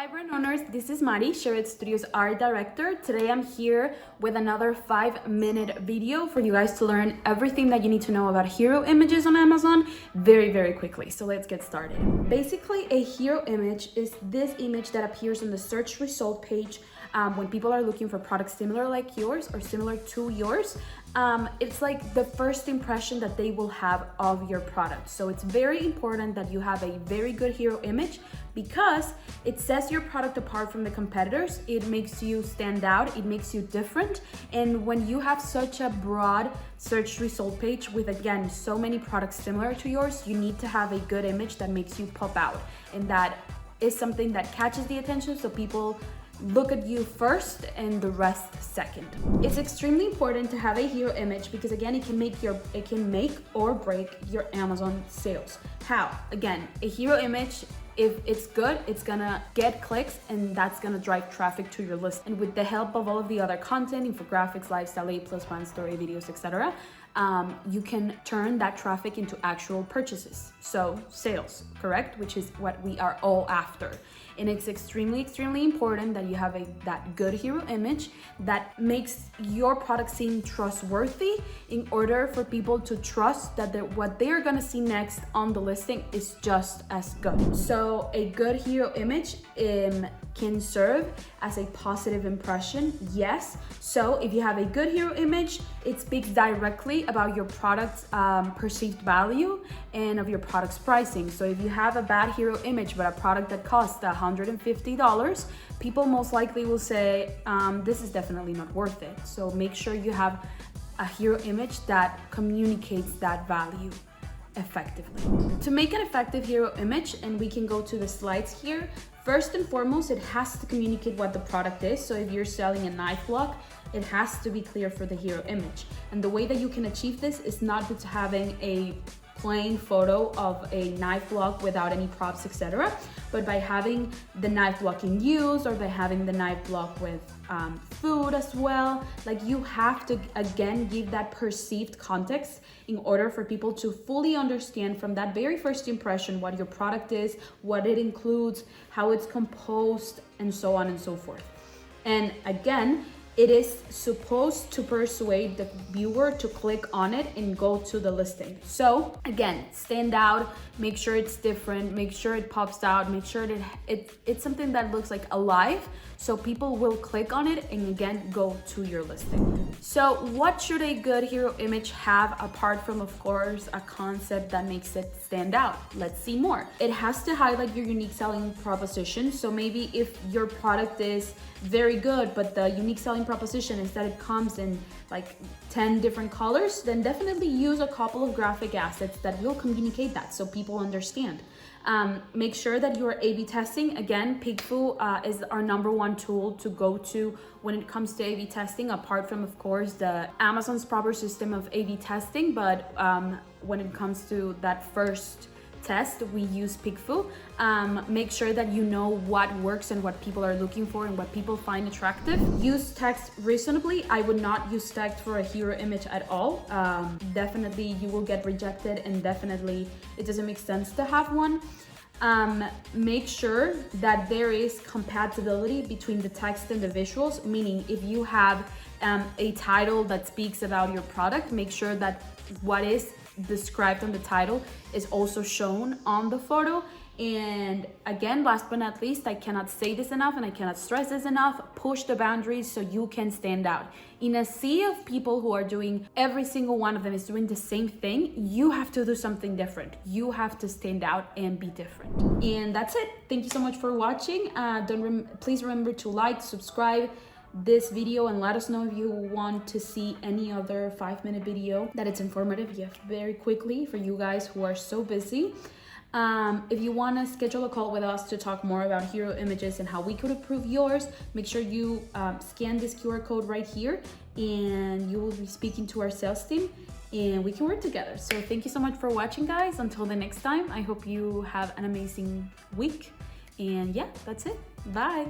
Hi brand owners, this is Mari, Sherrod Studios art director. Today I'm here with another 5-minute video for you guys to learn everything that you need to know about hero images on Amazon very quickly. So let's get started. Basically, a hero image is this image that appears on the search result page when people are looking for products similar like yours or similar to yours. It's like the first impression that they will have of your product. So it's very important that you have a very good hero image because it sets your product apart from the competitors. It makes you stand out, it makes you different. And when you have such a broad search result page with, again, so many products similar to yours, you need to have a good image that makes you pop out. And that is something that catches the attention so people look at you first and the rest second. It's extremely important to have a hero image because, again, it can make or break your Amazon sales. How? Again, a hero image, if it's good, it's gonna get clicks and that's gonna drive traffic to your list. And with the help of all of the other content, infographics, lifestyle, A+ brand story videos, etc., you can turn that traffic into actual purchases. So sales, correct? Which is what we are all after. And it's extremely important that you have that good hero image that makes your product seem trustworthy in order for people to trust that what they're gonna see next on the listing is just as good. So a good hero image can serve as a positive impression, yes. So if you have a good hero image, it speaks directly about your product's perceived value and of your product's pricing. So if you have a bad hero image but a product that costs $150, people most likely will say, this is definitely not worth it. So make sure you have a hero image that communicates that value effectively. To make an effective hero image, and we can go to the slides here, first and foremost, it has to communicate what the product is. So if you're selling a knife block, it has to be clear for the hero image. And the way that you can achieve this is not with having a plain photo of a knife block without any props, etc., but by having the knife block in use or by having the knife block with food as well. Like, you have to, again, give that perceived context in order for people to fully understand from that very first impression what your product is, what it includes, how it's composed, and so on and so forth. And again, it is supposed to persuade the viewer to click on it and go to the listing. So again, stand out, make sure it's different, make sure it pops out, make sure that it's something that looks like alive, so people will click on it and, again, go to your listing. So what should a good hero image have apart from, of course, a concept that makes it stand out? Let's see more. It has to highlight your unique selling proposition. So maybe if your product is very good, but the unique selling proposition is that it comes in like 10 different colors, then definitely use a couple of graphic assets that will communicate that so people understand. Make sure that you're A/B testing. Again, Pigfoo is our #1 tool to go to when it comes to A/B testing, apart from, of course, the Amazon's proper system of A/B testing. But when it comes to that first test, we use Pigfoo. Make sure that you know what works and what people are looking for and what people find attractive. Use text reasonably. I would not use text for a hero image at all. Definitely you will get rejected, and definitely it doesn't make sense to have one. Make sure that there is compatibility between the text and the visuals, meaning if you have a title that speaks about your product, make sure that what is described on the title is also shown on the photo. And again, last but not least, I cannot say this enough and I cannot stress this enough, push the boundaries so you can stand out. In a sea of people who are doing, every single one of them is doing the same thing, you have to do something different. You have to stand out and be different. And that's it. Thank you so much for watching. Please remember to like, subscribe this video, and let us know if you want to see any other 5-minute video that it's informative, yes, very quickly, for you guys who are so busy. If you want to schedule a call with us to talk more about hero images and how we could improve yours, make sure you scan this QR code right here, and you will be speaking to our sales team and we can work together. So thank you so much for watching, guys. Until the next time, I hope you have an amazing week, and yeah, that's it. Bye.